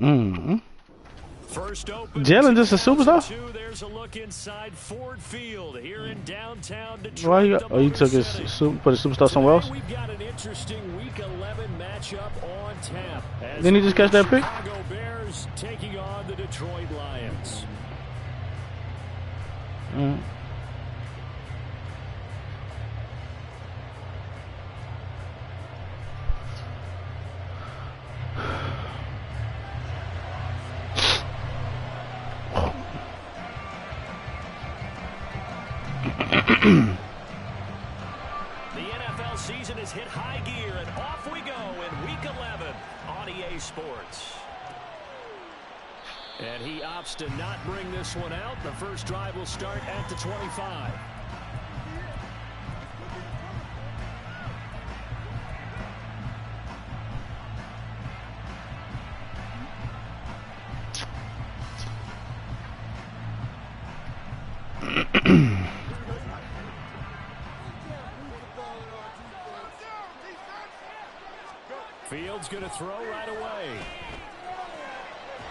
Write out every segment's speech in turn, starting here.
Mm-hmm. First open. Jalen just a superstar? There's a look inside Ford Field here in downtown Detroit. Why you? Oh, you took his put his superstar somewhere else. We've got an interesting Week 11 matchup on tap. Didn't he just catch that pick? Chicago Bears taking on the Detroit Lions. The NFL season has hit high gear, and off we go in Week 11 on EA Sports. And he opts to not bring this one out. The first drive will start at the 25. Fields going to throw right away.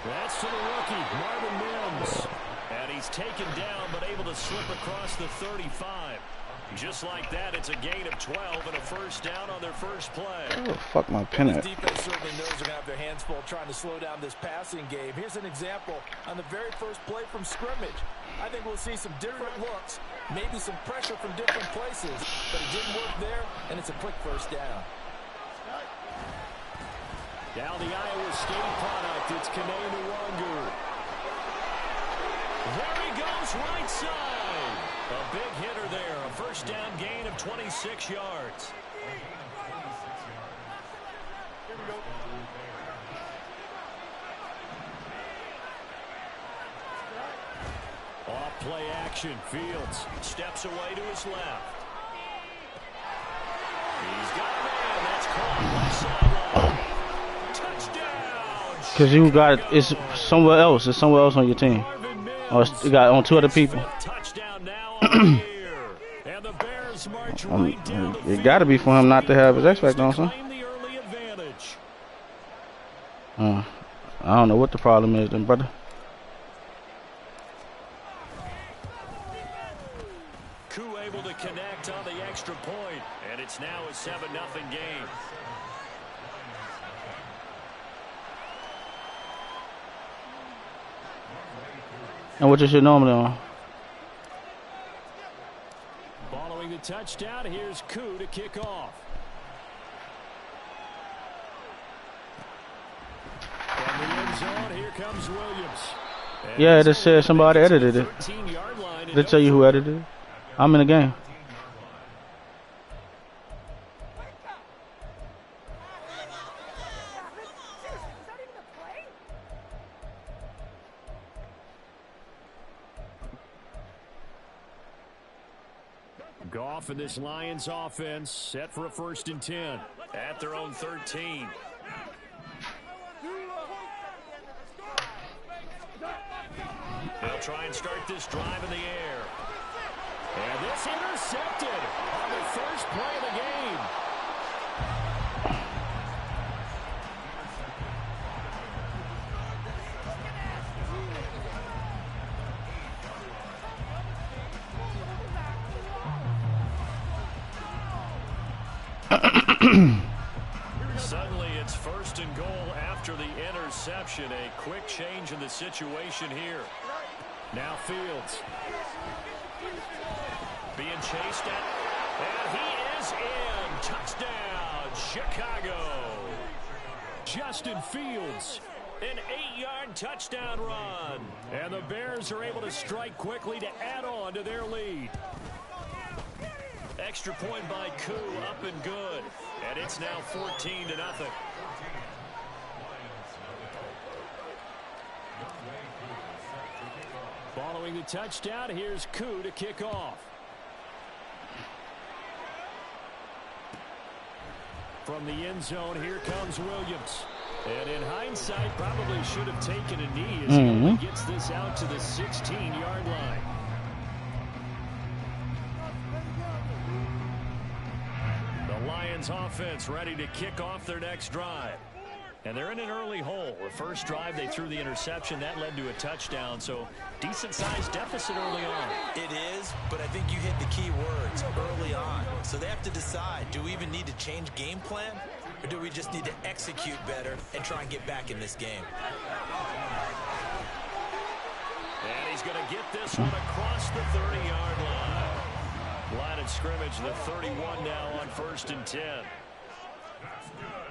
That's to the rookie, Marvin Mims. And he's taken down, but able to slip across the 35. Just like that, it's a gain of 12 and a first down on their first play. Oh, fuck my pen at. The defense certainly knows they're going to have their hands full trying to slow down this passing game. Here's an example on the very first play from scrimmage. I think we'll see some different looks, maybe some pressure from different places, but it didn't work there, and it's a quick first down. Now the Iowa State product, it's Kene Nwangu. There he goes, right side. A big hitter there, a first down gain of 26 yards. Off play action, Fields steps away to his left. He's got a man, that's caught left sideline. Because you got it's somewhere else. It's somewhere else on your team. Or you got on two other people. It got to be for him not to have his X Factor on, son. I don't know what the problem is, then, brother. Koo able to connect on the extra point, and it's now a 7-0 game. And what you should normally on? Following the touchdown, here's Koo to kick off. From the end zone, here comes Williams. Yeah, it just said somebody edited it. Did it tell you who edited it? I'm in the game. Goff and this Lions offense set for a 1st and 10 at their own 13. They'll try and start this drive in the air. And this intercepted on the first play of the game. Suddenly it's 1st and goal after the interception. A quick change in the situation here. Now Fields being chased at, and he is in. Touchdown, Chicago. Justin Fields, an 8-yard touchdown run. And the Bears are able to strike quickly to add on to their lead. Extra point by Koo, up and good. And it's now 14-0. Following the touchdown, here's Koo to kick off. From the end zone, here comes Williams. And in hindsight, probably should have taken a knee as he only gets this out to the 16-yard line. The Lions offense ready to kick off their next drive. And they're in an early hole. the first drive, they threw the interception. That led to a touchdown, so decent-sized deficit early on. It is, but I think you hit the key words early on. So they have to decide, do we even need to change game plan, or do we just need to execute better and try and get back in this game? And he's going to get this one across the 30-yard line. Line of scrimmage, the 31 now on 1st and 10.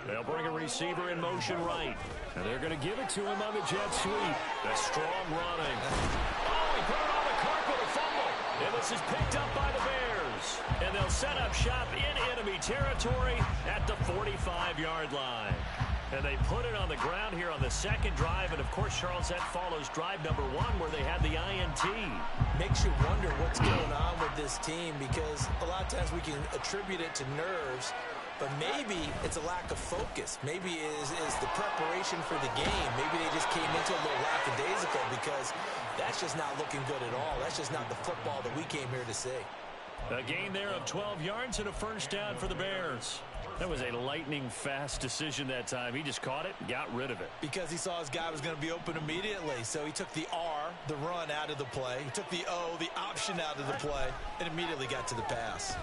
They'll bring a receiver in motion right. And they're going to give it to him on the jet sweep. The strong running. Oh, he put it on the carpet, a fumble. And this is picked up by the Bears. And they'll set up shop in enemy territory at the 45-yard line. And they put it on the ground here on the second drive. And, of course, Charles, that follows drive number 1 where they had the INT. Makes you wonder what's going on with this team, because a lot of times we can attribute it to nerves, but maybe it's a lack of focus. Maybe it is the preparation for the game. Maybe they just came into a little lackadaisical, because that's just not looking good at all. That's just not the football that we came here to see. A gain there of 12 yards and a first down for the Bears. That was a lightning-fast decision that time. He just caught it and got rid of it. Because he saw his guy was going to be open immediately. So he took the R, the run, out of the play. He took the O, the option, out of the play, and immediately got to the pass.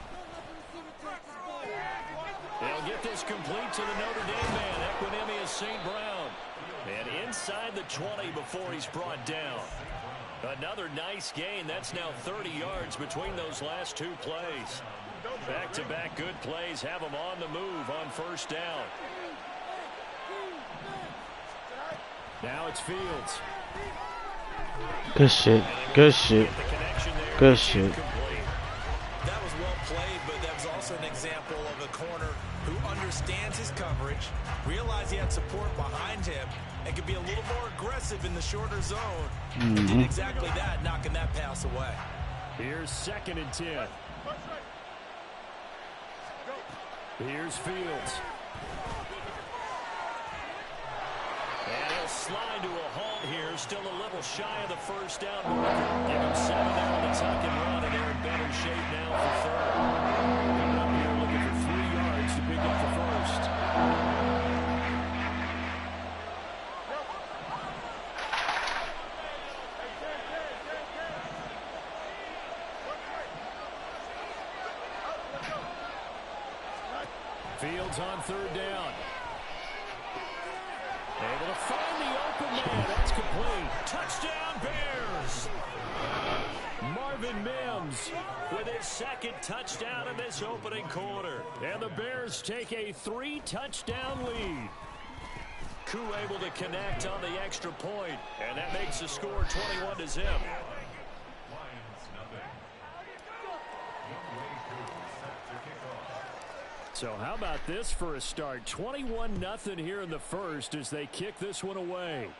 They'll get this complete to the Notre Dame man, Equinemius St. Brown. And inside the 20 before he's brought down. Another nice gain. That's now 30 yards between those last 2 plays. Back-to-back good plays have them on the move on first down. Now it's Fields. Good shit. Good shit. Good shit. That was well played, but that was also an example of a corner who understands his coverage, realized he had support behind him, and could be a little more aggressive in the shorter zone. And did exactly that, knocking that pass away. Here's 2nd and 10. Here's Fields. And he'll slide to a halt here. Still a little shy of the first down marker. Give him 7 there on the tuck and run, and they're in better shape now for 3rd. Coming up here looking for 3 yards to pick up the first. Fields on 3rd down. Able to find the open man. That's complete. Touchdown, Bears. Marvin Mims with his 2nd touchdown in this opening quarter. And the Bears take a 3-touchdown lead. Koo able to connect on the extra point, and that makes the score 21-0. So how about this for a start? 21-0 here in the first as they kick this one away.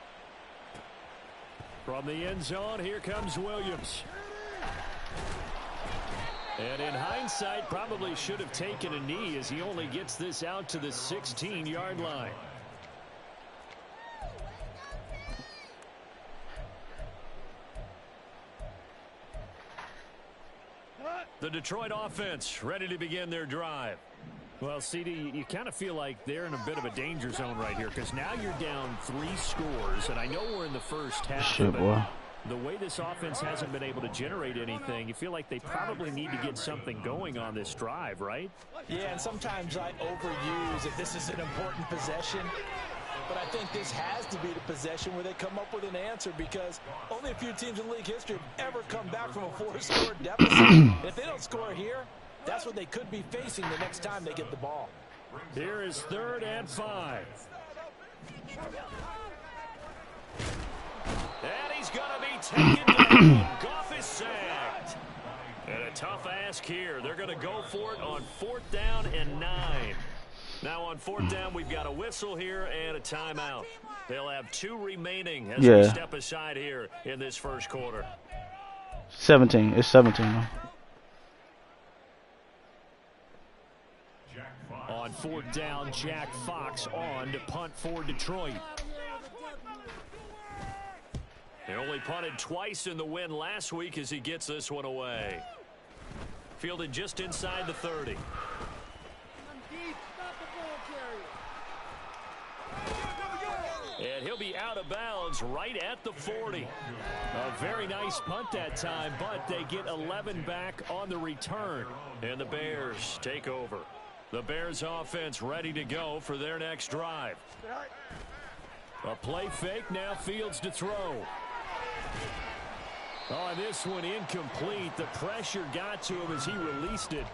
From the end zone, here comes Williams. And in hindsight, probably should have taken a knee as he only gets this out to the 16-yard line. The Detroit offense ready to begin their drive. Well, CD, you kind of feel like they're in a bit of a danger zone right here because now you're down 3 scores, and I know we're in the first half. Shit, boy. The way this offense hasn't been able to generate anything, you feel like they probably need to get something going on this drive, right? Yeah, and sometimes I overuse if this is an important possession. But I think this has to be the possession where they come up with an answer, because only a few teams in league history have ever come back from a 4-score deficit. If they don't score here, that's what they could be facing the next time they get the ball. Here is 3rd and 5. And he's going to be taken down. Goff is sacked. And a tough ask here. They're going to go for it on 4th down and 9. Now on 4th down, we've got a whistle here and a timeout. They'll have 2 remaining as we step aside here in this first quarter. 17. It's 17 now. On 4th down, Jack Fox on to punt for Detroit. They only punted twice in the win last week as he gets this one away. Fielded just inside the 30. And he'll he'll be out of bounds right at the 40. A very nice punt that time, but they get 11 back on the return. And the Bears take over. The Bears offense ready to go for their next drive. A play fake, now Fields to throw. Oh, this one incomplete. The pressure got to him as he released it.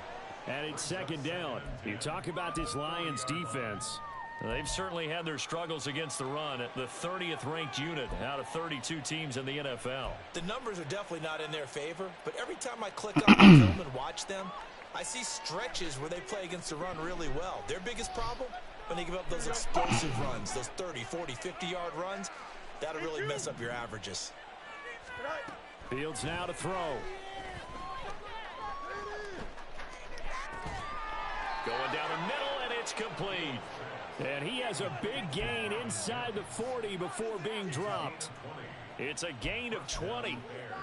And it's second down. You talk about this Lions defense. They've certainly had their struggles against the run at the 30th ranked unit out of 32 teams in the NFL. The numbers are definitely not in their favor, but every time I click on the film and watch them, I see stretches where they play against the run really well. Their biggest problem, when they give up those explosive runs, those 30, 40, 50-yard runs, that'll really mess up your averages. Fields now to throw. Going down the middle, and it's complete. And he has a big gain inside the 40 before being dropped. It's a gain of 20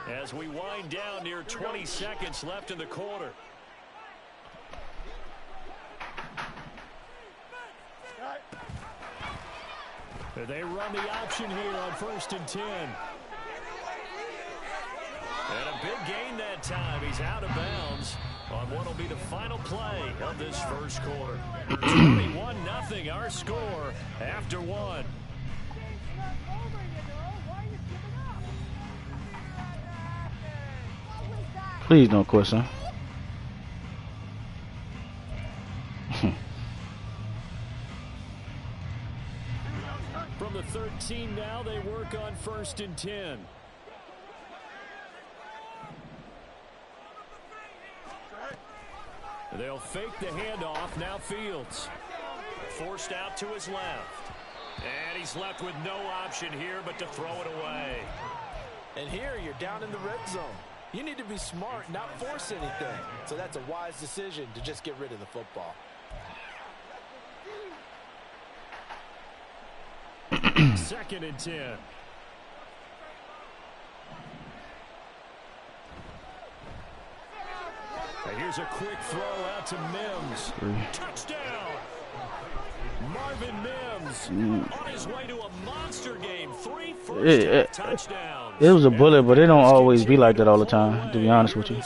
as we wind down near 20 seconds left in the quarter. They run the option here on 1st and 10. And a big gain that time. He's out of bounds on what will be the final play of this first quarter. 21-0 our score after one. Please don't quit, son. From the 13 now, they work on 1st and 10. They'll fake the handoff. Now Fields. Forced out to his left. And he's left with no option here but to throw it away. And here you're down in the red zone. You need to be smart, not force anything. So that's a wise decision to just get rid of the football. Second and 10. Here's a quick throw out to Mims. Touchdown! Marvin Mims on his way to a monster game. 3 first touchdowns. It was a bullet, but it don't always be like that all the time, to be honest with you.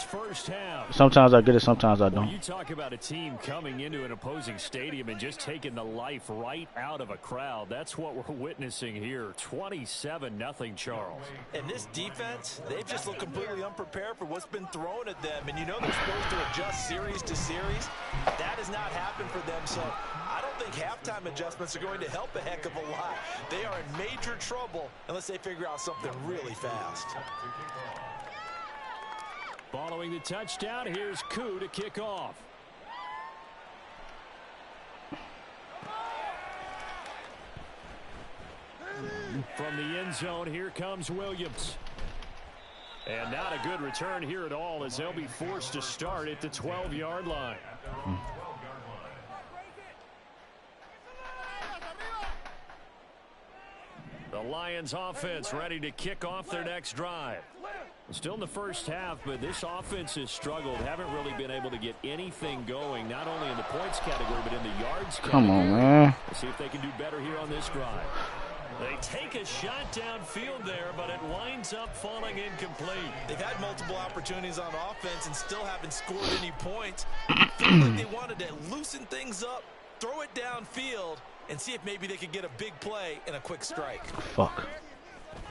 Sometimes I get it, sometimes I don't. You talk about a team coming into an opposing stadium and just taking the life right out of a crowd. That's what we're witnessing here. 27-0 Charles. And this defense, they've just looked completely unprepared for what's been thrown at them. And you know they're supposed to adjust series to series. That has not happened for them, so I don't think halftime adjustments are going to help a heck of a lot. They are in major trouble unless they figure out something really fast. Following the touchdown, here's Koo to kick off. From the end zone, here comes Williams. And not a good return here at all as they'll be forced to start at the 12-yard line. The Lions offense ready to kick off their next drive. Still in the first half, but this offense has struggled. Haven't really been able to get anything going, not only in the points category, but in the yards category. Come on, man. Let's see if they can do better here on this drive. They take a shot downfield there, but it winds up falling incomplete. They've had multiple opportunities on offense and still haven't scored any points. Feel like they wanted to loosen things up, throw it downfield, and see if maybe they could get a big play and a quick strike. Fuck.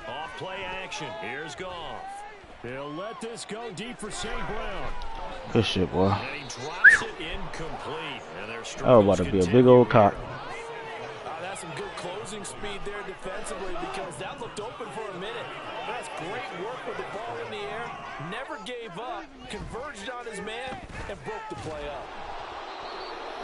Off play action. Here's Goff. They'll let this go deep for St. Brown. Good shit, boy. And he drops it incomplete. And Oh, about to be a big old cop. That's some good closing speed there defensively because that looked open for a minute. That's great work with the ball in the air. Never gave up. Converged on his man and broke the play up.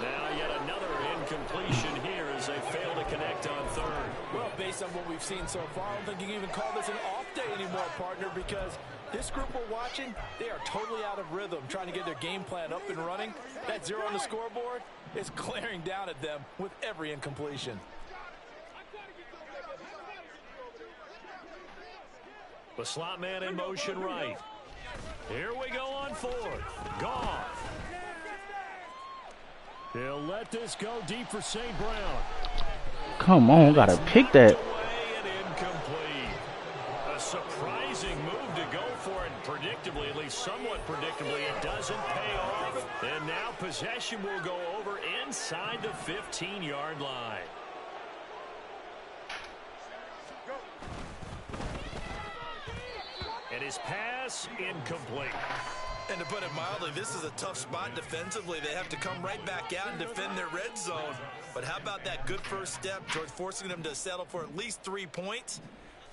Now yet another incompletion here as they fail to connect on third. Well, based on what we've seen so far, I don't think you can even call this an off day anymore, partner, because this group we're watching, they are totally out of rhythm, trying to get their game plan up and running. That 0 on the scoreboard is glaring down at them with every incompletion. The slot man in motion right. Here we go on fourth. Goff. He'll let this go deep for St. Brown. Come on, gotta pick that. Away it predictably, it doesn't pay off. And now possession will go over inside the 15-yard line. And his pass incomplete. And to put it mildly, this is a tough spot defensively. They have to come right back out and defend their red zone. But how about that good first step towards forcing them to settle for at least 3 points?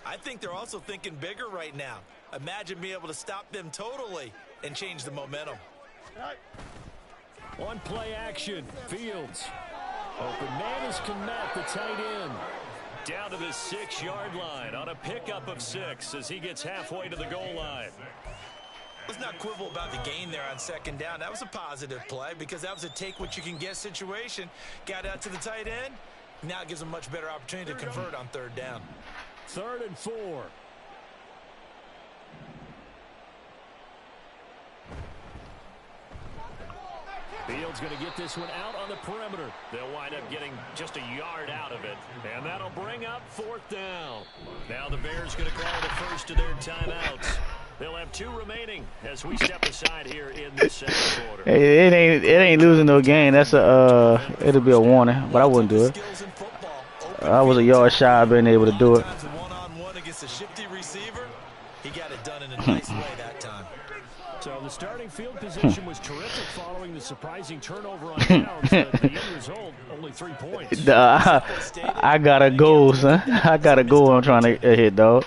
I think they're also thinking bigger right now. Imagine being able to stop them totally and change the momentum. On play action, Fields. Open man is Kmet, the tight end. Down to the 6-yard line on a pickup of 6 as he gets halfway to the goal line. Let's not quibble about the gain there on second down. That was a positive play because that was a take-what-you-can-get situation. Got out to the tight end. Now it gives them a much better opportunity to convert on third down. 3rd and 4. Fields going to get this one out on the perimeter. They'll wind up getting just a yard out of it. And that'll bring up 4th down. Now the Bears going to call the first of their timeouts. They'll have 2 remaining as we step aside here in the second quarter. Hey, it ain't losing no game. That's a it'll be a warning, but I wouldn't do it. I was a yard shy of being able to do it. One-on-one against a shifty receiver. He got it done in a nice way that time. So the starting field position was terrific following the surprising turnover on downs. The end result, only 3 points. I gotta go, son. I gotta go. I'm trying to hit, dog.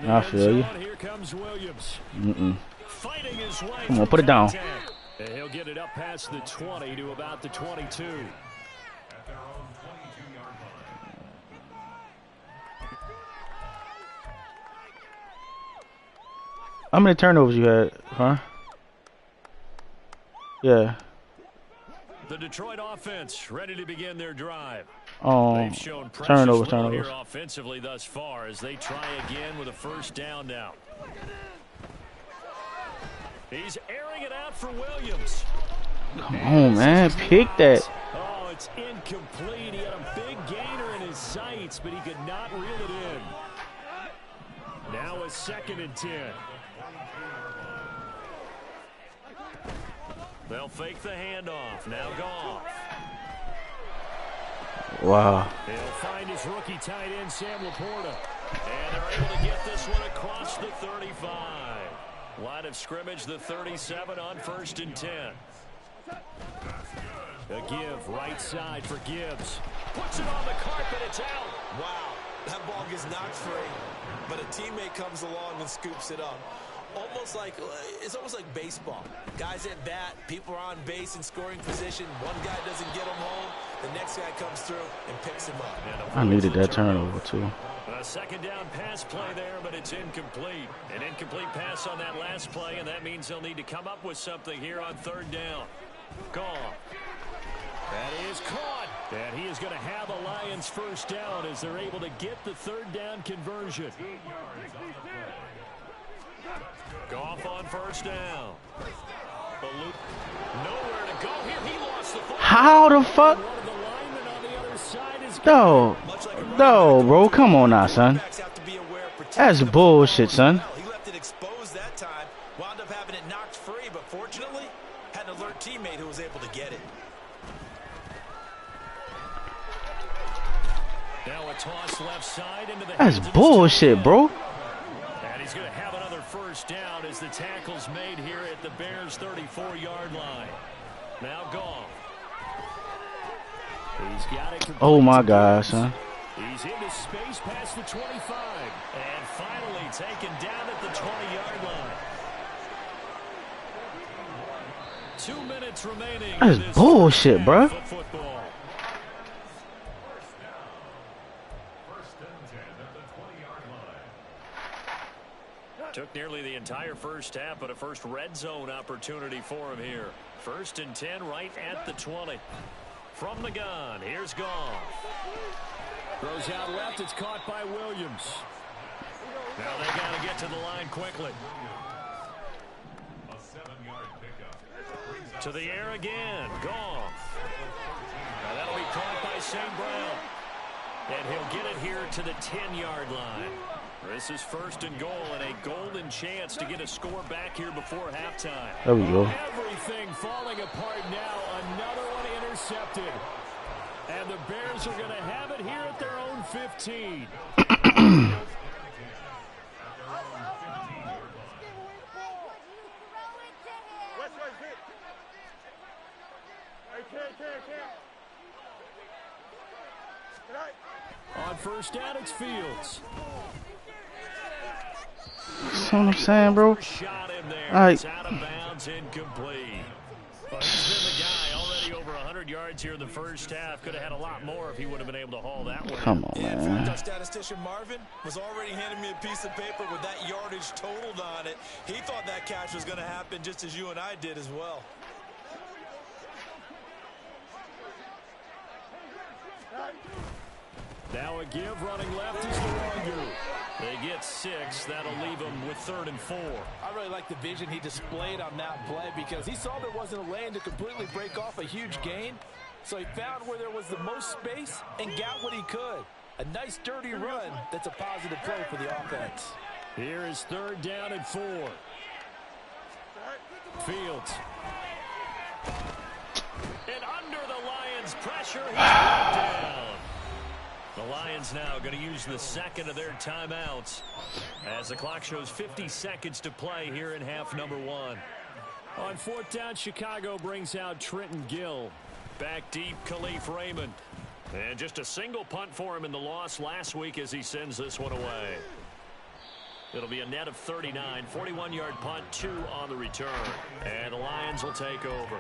I feel you. Here comes Williams. Fighting his way. Come on, put it down. And he'll get it up past the 20 to about the 22. How many turnovers you had, huh? Yeah. The Detroit offense ready to begin their drive. They've shown turnovers. Here offensively thus far as they try again with a first down now. He's airing it out for Williams. Come on, man. Pick that. Oh, it's incomplete. He had a big gainer in his sights, but he could not reel it in. Now a 2nd and 10. They'll fake the handoff. Now Goff. Wow. He'll find his rookie tight end, Sam Laporta. And they're able to get this one across the 35. Line of scrimmage, the 37 on 1st and 10. A give right side for Gibbs. Puts it on the carpet. It's out. Wow. That ball gets knocked free, but a teammate comes along and scoops it up. It's almost like baseball. Guys at bat, people are on base in scoring position. One guy doesn't get him home. The next guy comes through and picks him up. I needed that turnover too. A 2nd down pass play there, but it's incomplete. An incomplete pass on that last play, and that means they'll need to come up with something here on 3rd down. Gone. That is caught. And he is going to have a Lions first down as they're able to get the 3rd down conversion. Goff on first down. Nowhere to go here. He lost the ball. How the fuck? No, bro. Come on now, son. That's bullshit, son. He left it exposed that time. Wound up having it knocked free, but fortunately, had an alert teammate who was able to get it. Now a toss left side into the That's bullshit, bro. And he's going to have another first down as the tackle's made here at the Bears' 34-yard line. Now Goff. He's got it. Oh my God, son. He's into space past the 25 and finally taken down at the 20-yard line. 2 minutes remaining. That's bullshit, bro. Football. Took nearly the entire first half, but a first red zone opportunity for him here. 1st and 10 right at the 20. From the gun, here's Goff. Throws out left, it's caught by Williams. Now they got to get to the line quickly. A 7-yard pickup. To the air again, Goff. Now that'll be caught by St. Brown. And he'll get it here to the 10-yard line. This is first and goal and a golden chance to get a score back here before halftime. There we go. Everything falling apart now. Another one intercepted. And the Bears are going to have it here at their own 15. On first down, it's Fields. That's what I'm saying, bro. Shot him there. All right. It's out of bounds, incomplete. Well, he's been the guy already over 100 yards here in the first half. Could have had a lot more if he would have been able to haul that one. Come on, Yeah, man. our statistician Marvin was already handing me a piece of paper with that yardage totaled on it. He thought that catch was going to happen just as you and I did as well. Now a give running left is the Longo. They get 6. That'll leave them with 3rd and 4. I really like the vision he displayed on that play because he saw there wasn't a lane to completely break off a huge gain. So he found where there was the most space and got what he could. A nice dirty run that's a positive play for the offense. Here is 3rd down and 4. Fields. And under the Lions' pressure, he's brought down. The Lions now going to use the second of their timeouts as the clock shows 50 seconds to play here in half number 1. On 4th down, Chicago brings out Trenton Gill. Back deep, Khalif Raymond. And just a single punt for him in the loss last week as he sends this one away. It'll be a net of 39, 41-yard punt, 2 on the return. And the Lions will take over.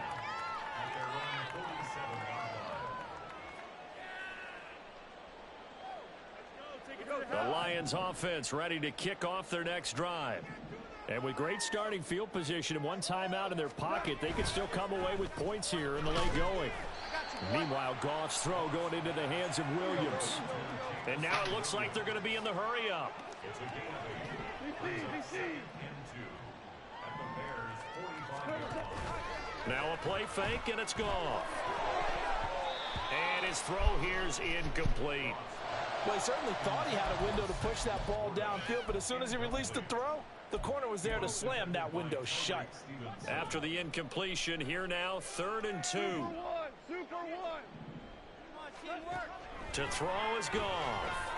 The Lions offense ready to kick off their next drive. And with great starting field position and one timeout in their pocket, they could still come away with points here in the late going. Meanwhile, Goff's throw going into the hands of Williams. And now it looks like they're going to be in the hurry-up. Now a play fake, and it's Goff. And his throw here's incomplete. Well, he certainly thought he had a window to push that ball downfield, but as soon as he released the throw, the corner was there to slam that window shut. After the incompletion, here now, 3rd and 2. To throw is Goff.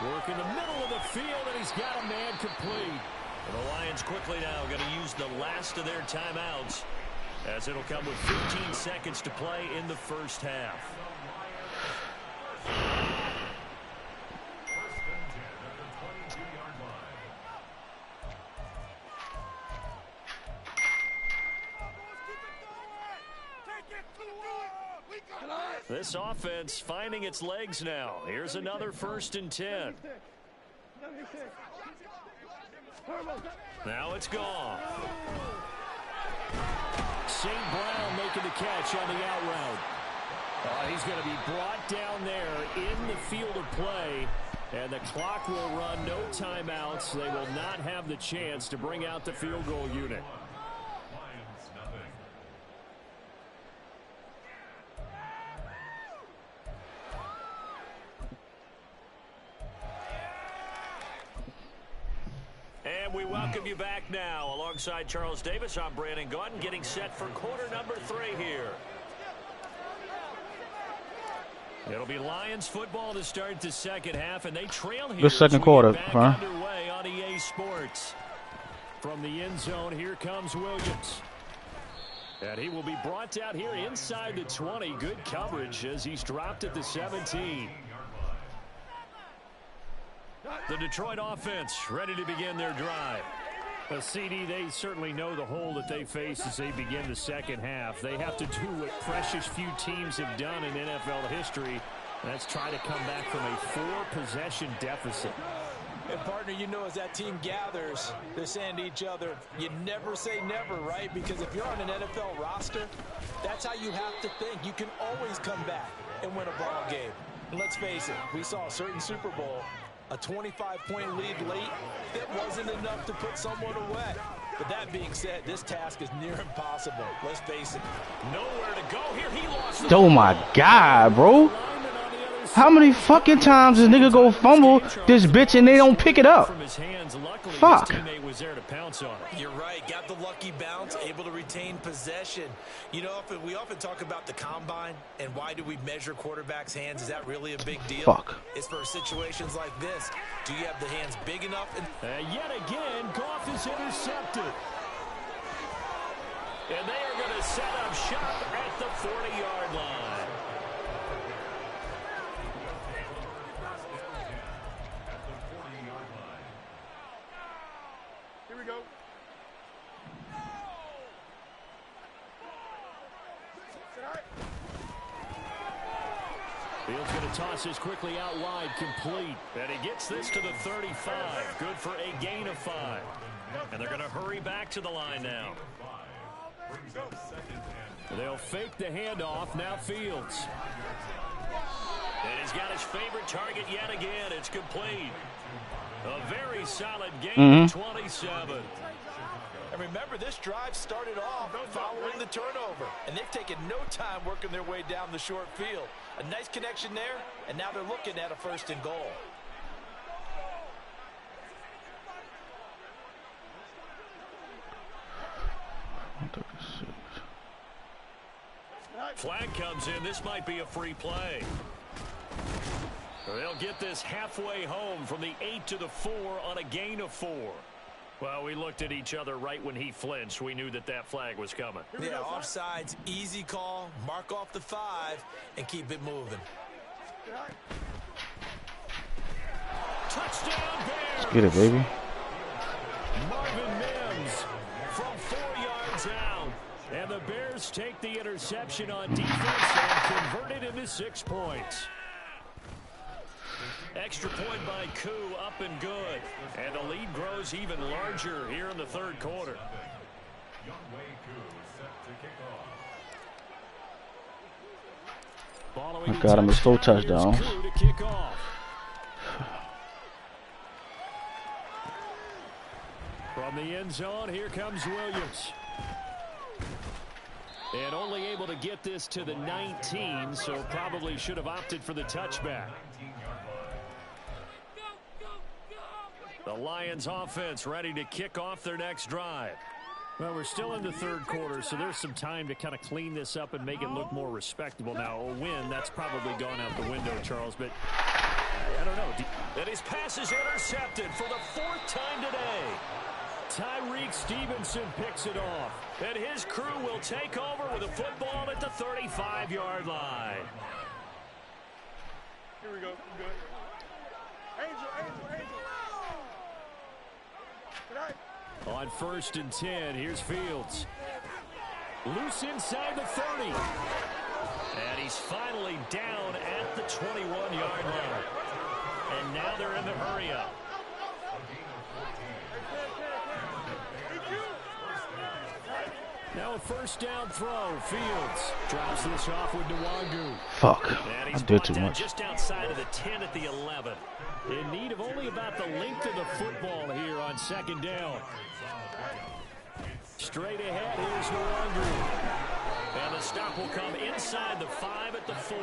Work in the middle of the field, and he's got a man complete. And the Lions quickly now going to use the last of their timeouts as it'll come with 15 seconds to play in the first half. This offense finding its legs now. Here's another 1st and 10. Now it's Goff. St. Brown making the catch on the out route. He's going to be brought down there in the field of play. And the clock will run, no timeouts. They will not have the chance to bring out the field goal unit. And we welcome you back now. Alongside Charles Davis, I'm Brandon Gunn, getting set for quarter number 3 here. It'll be Lions football to start the second half, and they trail here. The second quarter, huh? Underway on EA Sports. From the end zone, here comes Williams. And he will be brought down here inside the 20. Good coverage as he's dropped at the 17. The Detroit offense ready to begin their drive. Well, CD, they certainly know the hole that they face as they begin the second half. They have to do what precious few teams have done in NFL history. That's try to come back from a 4-possession deficit. And, partner, you know, as that team gathers, they're saying to each other, you never say never, right? Because if you're on an NFL roster, that's how you have to think. You can always come back and win a ball game. And let's face it, we saw a certain Super Bowl, a 25-point lead late, that wasn't enough to put someone away. But that being said, this task is near impossible. Let's face it. Nowhere to go here. He lost. Oh, my God, bro. Lineman on the other How many fucking times does nigga go fumble this bitch and they don't pick it up? Fuck. You're right. Got the lucky bounce, able to retain possession. You know, we often talk about the combine and why do we measure quarterbacks' hands? Is that really a big deal? Fuck. It's for situations like this. Do you have the hands big enough? Yet again, Goff is intercepted. And they are going to set up shop at the 40-yard line. Here we go. Fields going to toss this quickly out wide, complete. And he gets this to the 35. Good for a gain of 5. And they're going to hurry back to the line now. They'll fake the handoff. Now Fields. And he's got his favorite target yet again. It's complete. A very solid game of 27. And remember, this drive started off following the turnover. And they've taken no time working their way down the short field. A nice connection there, and now they're looking at a 1st and goal. Flag comes in. This might be a free play. They'll get this halfway home from the 8 to the 4 on a gain of 4. Well, we looked at each other right when he flinched. We knew that that flag was coming. Yeah, offsides, easy call. Mark off the 5 and keep it moving. Touchdown Bears! Let's get it, baby. Marvin Mims from 4 yards out. And the Bears take the interception on defense and convert it into 6 points. Extra point by Koo, up and good. And the lead grows even larger here in the 3rd quarter. I got him his full touchdown. From the end zone, here comes Williams. And only able to get this to the 19, so probably should have opted for the touchback. The Lions offense ready to kick off their next drive. Well, we're still in the 3rd quarter, so there's some time to kind of clean this up and make it look more respectable. Now, a win, that's probably gone out the window, Charles, but I don't know. And his pass is intercepted for the 4th time today. Tyreek Stevenson picks it off. And his crew will take over with a football at the 35-yard line. Here we go. Good. Angel. On 1st and 10, here's Fields. Loose inside the 30. And he's finally down at the 21-yard line. And now they're in the hurry-up. Now a 1st down throw. Fields drops this off with Nwangu. Fuck. I did too much. Just outside of the 10 at the 11. In need of only about the length of the football here on 2nd down. Straight ahead, here's Nwangu. And the stop will come inside the 5 at the 4.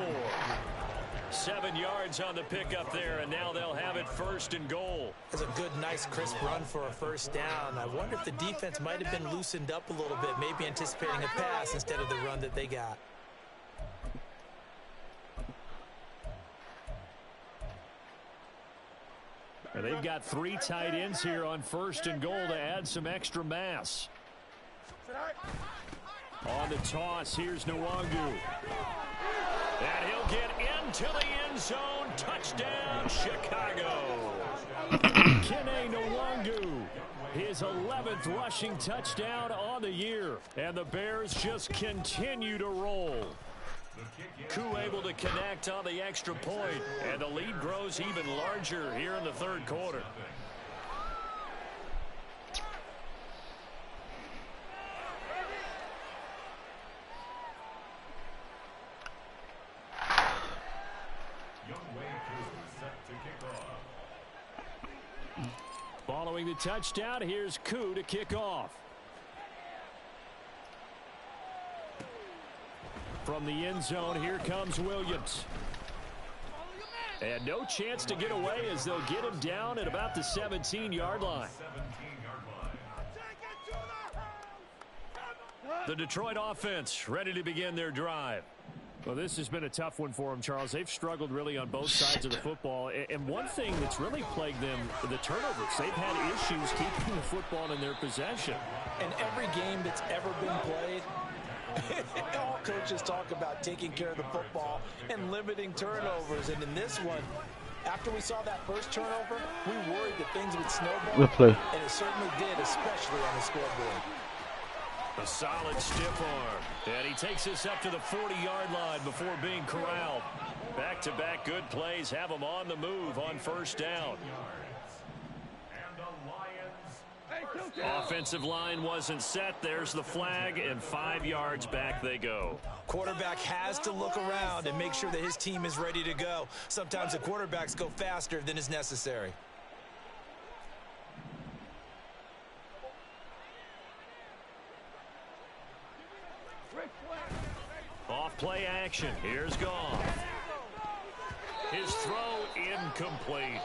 7 yards on the pickup there, and now they'll have it 1st and goal. It's a good, nice, crisp run for a 1st down. I wonder if the defense might have been loosened up a little bit, maybe anticipating a pass instead of the run that they got. And they've got 3 tight ends here on 1st and goal to add some extra mass. On the toss, here's Nwangu. And he'll get into the end zone. Touchdown, Chicago. Kene Nwangu, his 11th rushing touchdown on the year. And the Bears just continue to roll. Koo able to connect on the extra point. And the lead grows even larger here in the 3rd quarter. Following the touchdown, here's Koo to kick off. From the end zone, here comes Williams. And no chance to get away as they'll get him down at about the 17-yard line. The Detroit offense ready to begin their drive. Well, this has been a tough one for them, Charles. They've struggled really on both sides of the football. And one thing that's really plagued them, the turnovers. They've had issues keeping the football in their possession. And every game that's ever been played, all coaches talk about taking care of the football and limiting turnovers. And in this one, after we saw that first turnover, we worried that things would snowball. Good play. And it certainly did, especially on the scoreboard. A solid stiff arm. And he takes us up to the 40-yard line before being corralled. Back-to-back good plays have him on the move on first down. Offensive line wasn't set. There's the flag, and 5 yards back they go. Quarterback has to look around and make sure that his team is ready to go. Sometimes the quarterbacks go faster than is necessary. Off play action. Here's Goff. His throw incomplete.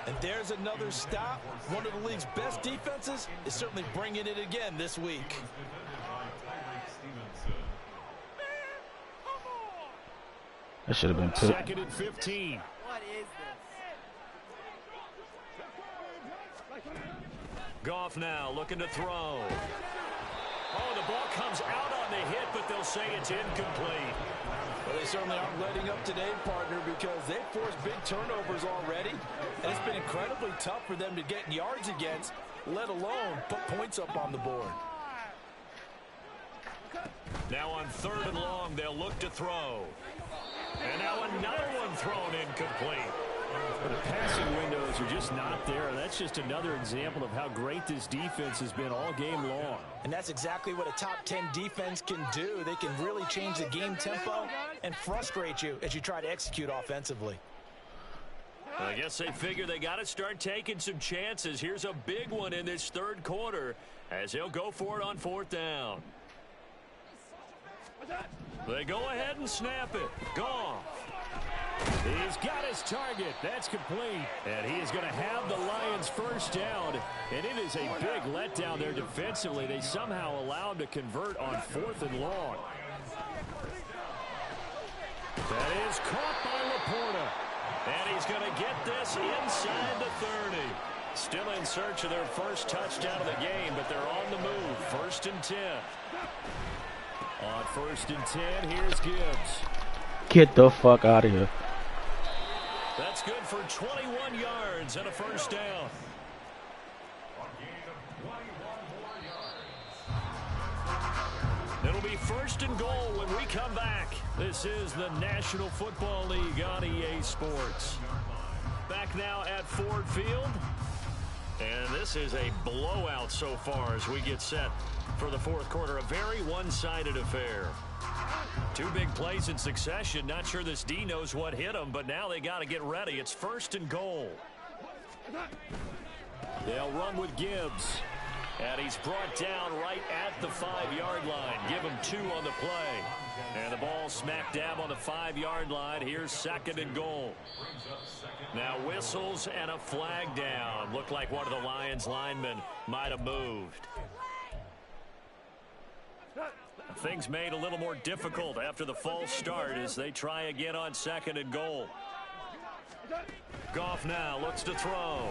And there's another stop. One of the league's best defenses is certainly bringing it again this week. That should have been picked. 2nd and 15. What is this? Goff now looking to throw. Oh, the ball comes out on the hit, but they'll say it's incomplete. Well, they certainly aren't letting up today, partner, because they've forced big turnovers already. And it's been incredibly tough for them to get yards against, let alone put points up on the board. Now on 3rd and long, they'll look to throw. And now another one thrown incomplete. The passing windows are just not there. That's just another example of how great this defense has been all game long. And that's exactly what a top 10 defense can do. They can really change the game tempo and frustrate you as you try to execute offensively. I guess they figure they got to start taking some chances. Here's a big one in this 3rd quarter as they'll go for it on 4th down. They go ahead and snap it. Goff. He's got his target. That's complete. And he is going to have the Lions first down. And it is a big letdown there defensively. They somehow allowed to convert on 4th and long. That is caught by Laporta. And he's going to get this inside the 30. Still in search of their first touchdown of the game, but they're on the move. 1st and 10. On 1st and 10, here's Gibbs. Get the fuck out of here. That's good for 21 yards and a first down. It'll be 1st and goal when we come back. This is the National Football League on EA Sports. Back now at Ford Field. And this is a blowout so far as we get set for the 4th quarter. A very one-sided affair. 2 big plays in succession. Not sure this D knows what hit them, but now they got to get ready. It's 1st and goal. They'll run with Gibbs. And he's brought down right at the 5-yard line. Give him 2 on the play. And the ball smack dab on the 5-yard line. Here's 2nd and goal. Now whistles and a flag down. Looked like one of the Lions linemen might have moved. Things made a little more difficult after the false start as they try again on 2nd and goal. Goff now looks to throw.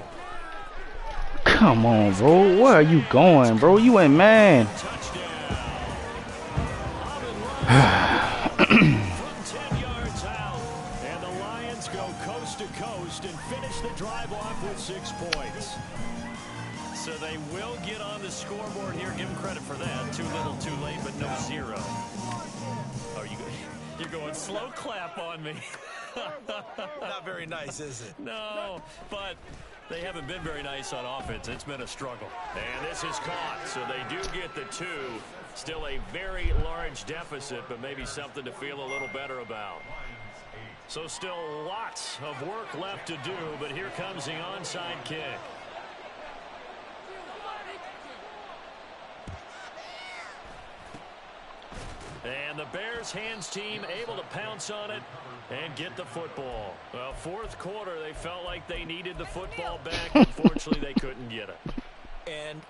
Come on, bro. Where are you going, bro? You ain't man. From 10 yards out. And the Lions go coast to coast and finish the drive off with 6 points. So they will get on the scoreboard here. Give them credit for that. Too little, too late, but no 0. Are you? You're going slow clap on me. Not very nice, is it? No, but they haven't been very nice on offense. It's been a struggle. And this is caught, so they do get the 2. Still a very large deficit, but maybe something to feel a little better about. So still lots of work left to do, but here comes the onside kick. And the Bears hands team able to pounce on it and get the football. Well, fourth quarter, they felt like they needed the football back. Unfortunately, they couldn't get it. And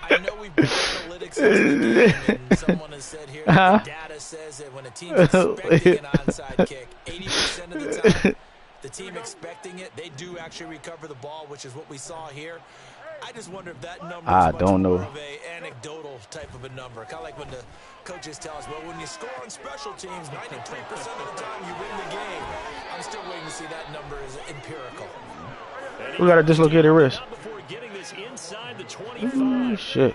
I know we've brought analytics into the game, and someone has said here that the data says that when a team's expecting an onside kick, 80% of the time, the team expecting it, they do actually recover the ball, which is what we saw here. I just wonder if that number is much more of a anecdotal type of a number. Kind of like when the coaches tell us, well, when you score on special teams, 93% of the time you win the game. I'm still waiting to see that number is empirical. We got a dislocated wrist. Before getting this inside the 25. Ooh, shit.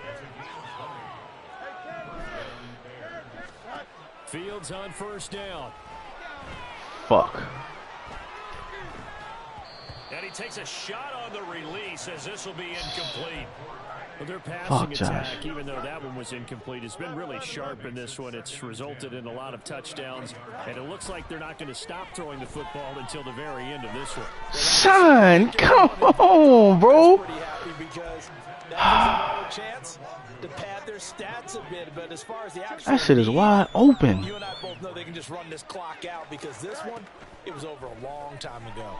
Fields on first down. Fuck. And he takes a shot on the release as this will be incomplete. Well, their passing attack, even though that one was incomplete, has been really sharp in this one. It's resulted in a lot of touchdowns, and it looks like they're not going to stop throwing the football until the very end of this one. Son, come on, bro. Pretty happy because that gives them a chance to pad their stats a bit, but as far as the actual That shit is wide open. You and I both know they can just run this clock out because this one, it was over a long time ago.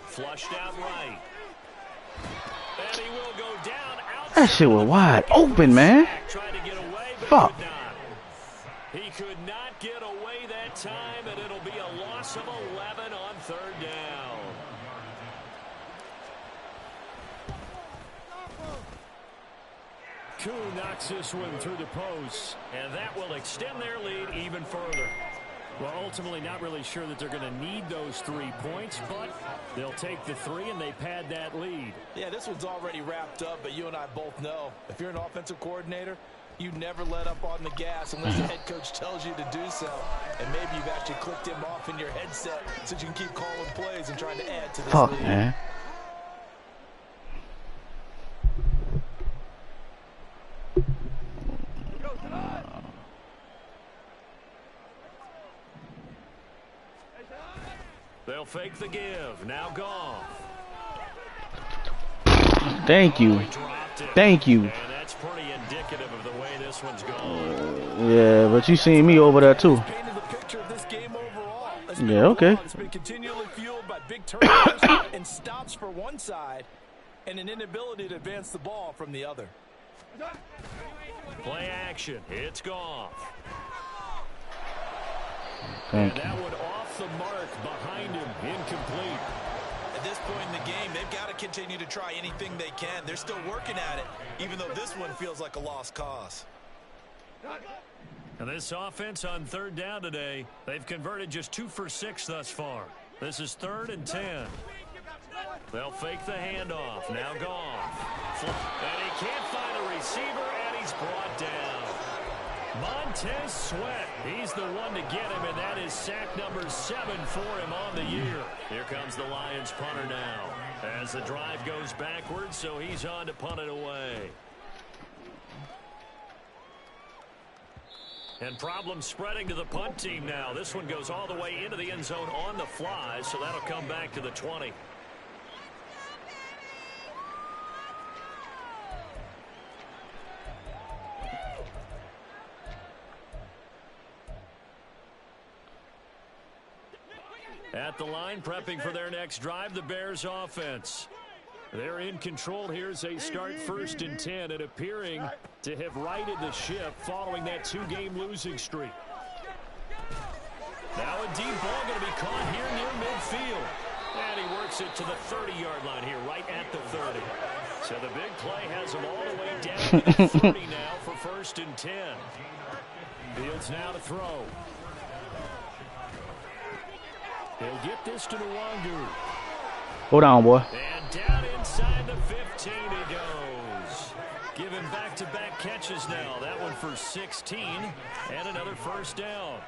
Flushed out right. And he will go down outside. That shit was wide open, man. Tried to get away, but Fuck. could not. He could not get away that time, and it'll be a loss of 11 on third down. Koo knocks this one through the post, and that will extend their lead even further. Well, ultimately, not really sure that they're going to need those 3 points, but they'll take the 3 and they pad that lead. Yeah, this one's already wrapped up, but you and I both know if you're an offensive coordinator, you never let up on the gas unless the head coach tells you to do so. And maybe you've actually clicked him off in your headset so you can keep calling plays and trying to add to this Fuck, lead. man. They'll fake the give. Now gone. Thank you. Thank you. And that's pretty indicative of the way this one's going. Yeah, but you seen me over there too. Painted the picture of this game overall. Yeah, okay. It's been continually fueled by big turnovers and stops for one side and an inability to advance the ball from the other. Play action. It's gone. Thank And you. that one off the mark behind him. Incomplete. At this point in the game, they've got to continue to try anything they can. They're still working at it, even though this one feels like a lost cause. And this offense on third down today, they've converted just 2 for 6 thus far. This is 3rd and 10. They'll fake the handoff. Now gone. And he can't find a receiver, and he's brought down. Montez Sweat, he's the one to get him, and that is sack number 7 for him on the year. Here comes the Lions punter now as the drive goes backwards, so he's on to punt it away. And problems spreading to the punt team now. This one goes all the way into the end zone on the fly, so that'll come back to the 20. At the line, prepping for their next drive, the Bears offense. They're in control here as they start 1st and 10 and appearing to have righted the ship following that 2-game losing streak. Now a deep ball going to be caught here near midfield. And he works it to the 30-yard line here, right at the 30. So the big play has him all the way down to the 30 now for 1st and 10. Fields now to throw. He'll get this to Nwangu. Hold on, boy. And down inside the 15 he goes. Given back-to-back catches now. That one for 16 and another 1st down.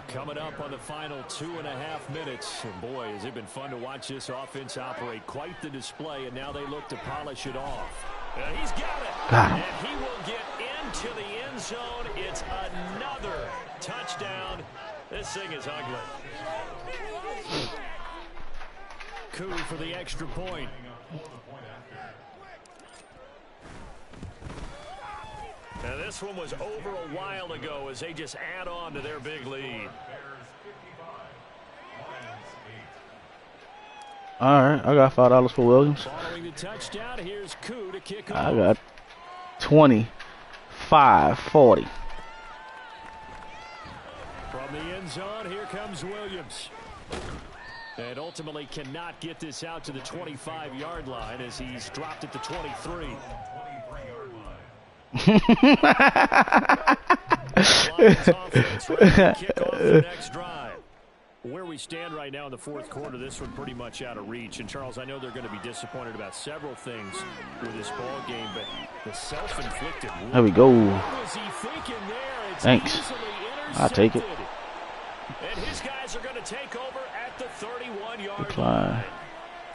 Coming up on the final 2.5 minutes. And boy, has it been fun to watch this offense operate. Quite the display, and now they look to polish it off. And he's got it. Got him. And he will get into the end zone. It's another touchdown. This thing is ugly. Koo for the extra point. And this one was over a while ago as they just add on to their big lead. All right, I got $5 for Williams. Following the touchdown, here's Koo to kick off. I got 25-40. From the end zone, here comes Williams. And ultimately cannot get this out to the 25-yard line as he's dropped at the 23. Lions offense ready to kick off the next drive. Where we stand right now in the fourth quarter, this one pretty much out of reach. And, Charles, I know they're going to be disappointed about several things with this ball game, but the self-inflicted wound. There we go. What was he thinking there? It's Thanks. I'll take it. And his guys are going to take over at the 31-yard Decline. line.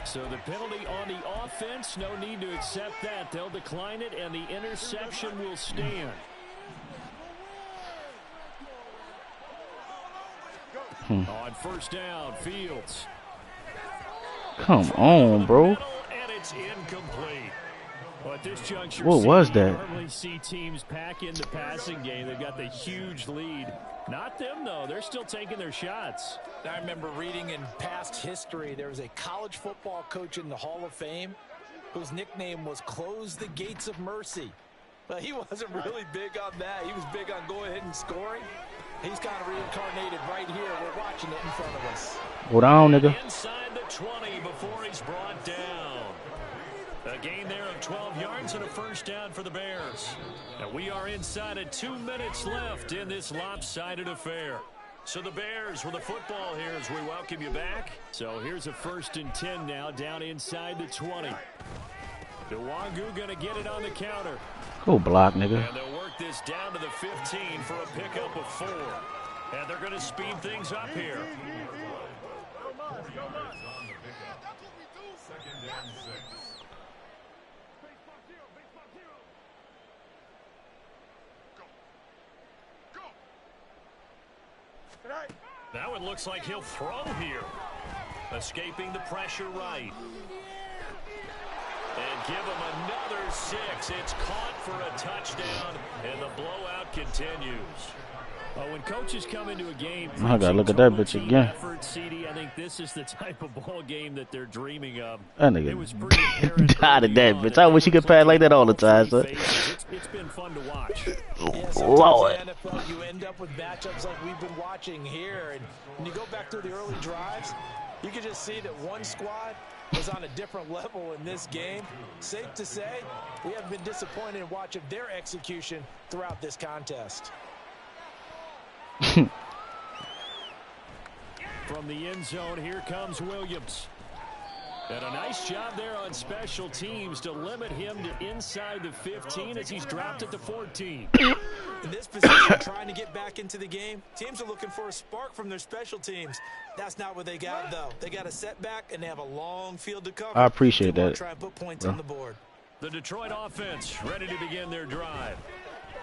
So the penalty on the offense, no need to accept that. They'll decline it, and the interception will stand. On first down, Fields. Come on, bro. And it's incomplete. But this juncture, What was you that? normally see teams pack in the passing game. They've got the huge lead. Not them, though. They're still taking their shots. I remember reading in past history, there was a college football coach in the Hall of Fame whose nickname was Close the Gates of Mercy. But he wasn't really big on that. He was big on go ahead and scoring. He's kind of reincarnated right here. We're watching it in front of us. Go down, nigga. Inside the 20 before he's brought down. A gain there of 12 yards and a first down for the Bears. And we are inside of 2 minutes left in this lopsided affair. So the Bears with the football here as we welcome you back. So here's a 1st and 10 now down inside the 20. Nwangu going to get it on the counter. Go block, nigga. And they'll work this down to the 15 for a pickup of 4. And they're going to speed things up here. That one looks like he'll throw here. Escaping the pressure right. And give him another 6. It's caught for a touchdown, and the blowout continues. When coaches come into a game, I gotta look at that bitch again. Effort, CD, I think this is the type of ball game that they're dreaming of. That nigga dotted that bitch. I wish he could pass like that all the time, son. It's been fun to watch. Lord. In the NFL, you end up with matchups like we've been watching here. And when you go back through the early drives, you can just see that one squad was on a different level in this game. Safe to say, we haven't been disappointed in watching their execution throughout this contest. From the end zone, here comes Williams. And a nice job there on special teams to limit him to inside the 15 as he's dropped at the 14. In this position, trying to get back into the game, teams are looking for a spark from their special teams. That's not what they got, though. They got a setback, and they have a long field to cover. I appreciate that. Try and put points on the board. The Detroit offense ready to begin their drive.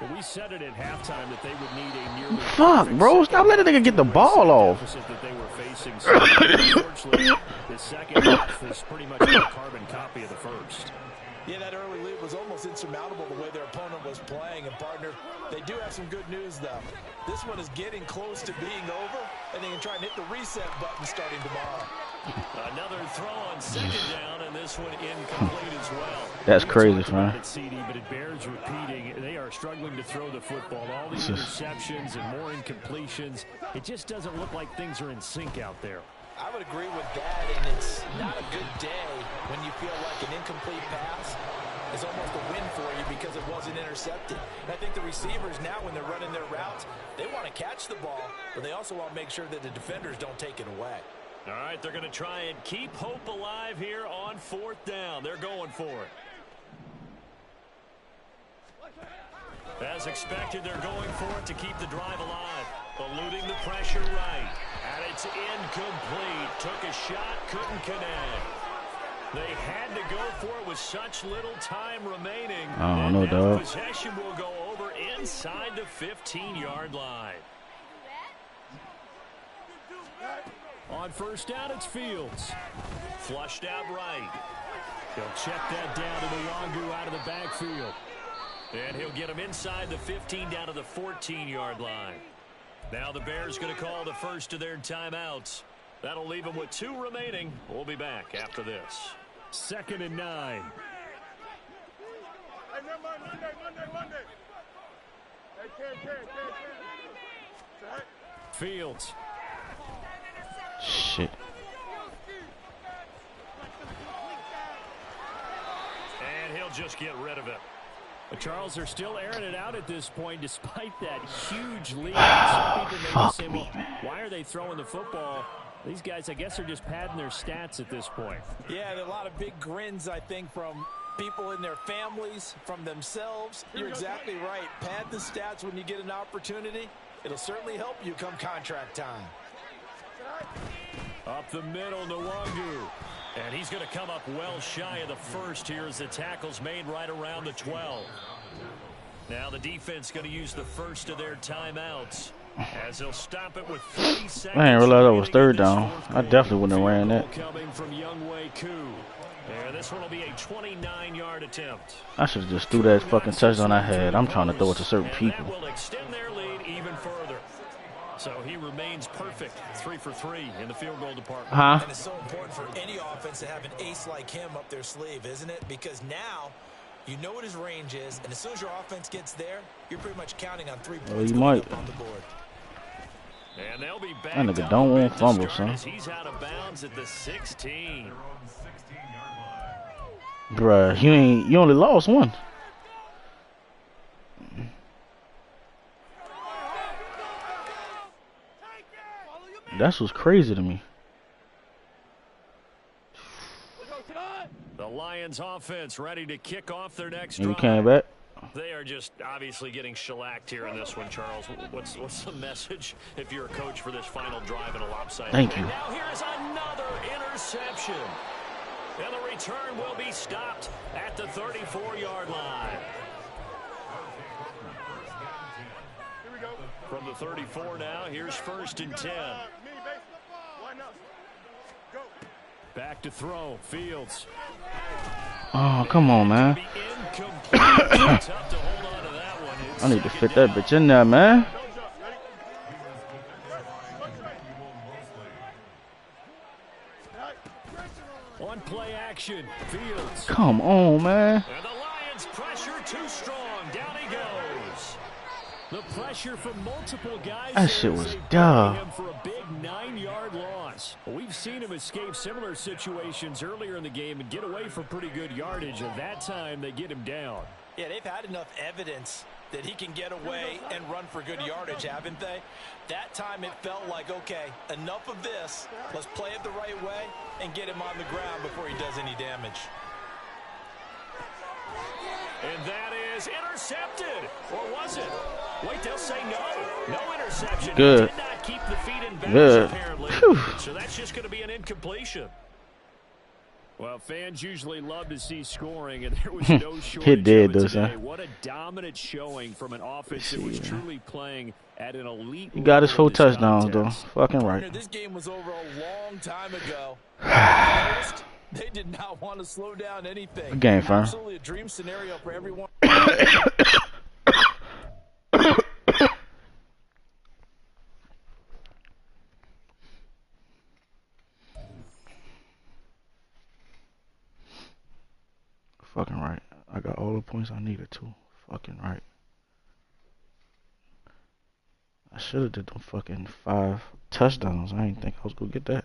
Well, we said it at halftime that they would need a nearly Fuck, bro. Stop letting the nigga get the ball off. that they were facing. So unfortunately, the second half is pretty much a carbon copy of the first. Yeah, that early lead was almost insurmountable the way their opponent was playing. And, partner, they do have some good news, though. This one is getting close to being over, and they can try and hit the reset button starting tomorrow. Another throw on second down, and this one incomplete as well. That's crazy, man. But it bears repeating. They are struggling to throw the football. All these interceptions and more incompletions. It just doesn't look like things are in sync out there. I would agree with that, and it's not a good day when you feel like an incomplete pass is almost a win for you because it wasn't intercepted. And I think the receivers now, when they're running their routes, they want to catch the ball, but they also want to make sure that the defenders don't take it away. All right, they're going to try and keep hope alive here on 4th down. They're going for it. As expected, they're going for it to keep the drive alive. Eluding the pressure right. And it's incomplete. Took a shot, couldn't connect. They had to go for it with such little time remaining. I don't know, dog. Possession will go over inside the 15-yard line. On first down, it's Fields. Flushed out right. He'll check that down to Nwangu out of the backfield. And he'll get him inside the 15 down to the 14-yard line. Now the Bears going to call the first of their timeouts. That'll leave them with 2 remaining. We'll be back after this. 2nd and 9. Hey, never mind, Monday. Hey, Ken. Fields. Shit. And he'll just get rid of it. Charles, are still airing it out at this point despite that huge lead. Some people may be saying, well, why are they throwing the football? These guys, I guess, are just padding their stats at this point. Yeah, there are a lot of big grins, I think, from people in their families, from themselves. You're exactly right. Pad the stats when you get an opportunity. It'll certainly help you come contract time. Up the middle, Nwangu. And he's going to come up well shy of the first here as the tackle's made right around the 12. Now the defense going to use the first of their timeouts as they'll stop it with 3 seconds. I didn't realize that was 3rd down. I definitely wouldn't have ran that. Coming from Younghoe Koo. And this one will be a 29-yard attempt. I should have just threw that fucking touchdown I had. I'm trying to throw it to certain people. That will extend their lead even further. So he remains perfect, 3 for 3 in the field goal department. And it's so important for any offense to have an ace like him up their sleeve, isn't it? Because now you know what his range is, and as soon as your offense gets there, you're pretty much counting on 3 points might. up on the board. And they'll be back. That nigga don't want fumble, son. He's out of bounds at the 16. Bruh, you only lost 1. That's what's crazy to me. The Lions offense ready to kick off their next And you drive. came back? They are just obviously getting shellacked here in this one, Charles. What's the message if you're a coach for this final drive in a lopsided Thank game? you. Now here's another interception. And the return will be stopped at the 34-yard line. Here we go. From the 34 now, here's 1st and 10. Mini base. Line up. Go. Back to throw. Fields. Oh, come on, man. Be incomplete. Tough to hold on to that one. I need to fit that bitch in there, man. Don't jump. Ready? On play action. Fields. Come on, man. And the Lions pressure too strong. Down he goes. The pressure from multiple guys. That shit was They're dumb. him for a big 9-yard loss. We've seen him escape similar situations earlier in the game and get away for pretty good yardage. And that time they get him down. Yeah, they've had enough evidence that he can get away and run for good yardage, haven't they? That time it felt like, okay, enough of this. Let's play it the right way and get him on the ground before he does any damage. And that is intercepted. Or was it? Wait, they'll say no. No interception. Good. He did not keep the feet in bounds, Good. apparently. Whew. So that's just going to be an incompletion. Well, fans usually love to see scoring, and there was no shortage It did, of though, it today. son. What a dominant showing from an offense that was truly playing at an elite He got his level 4 in this touchdowns, though. contest. Fucking right. This game was over a long time ago. Noticed they did not want to slow down anything. Game, fam. Absolutely a dream scenario for everyone. Fucking right. I got all the points I needed to. Fucking right. I should have did them fucking 5 touchdowns. I didn't think I was gonna get that.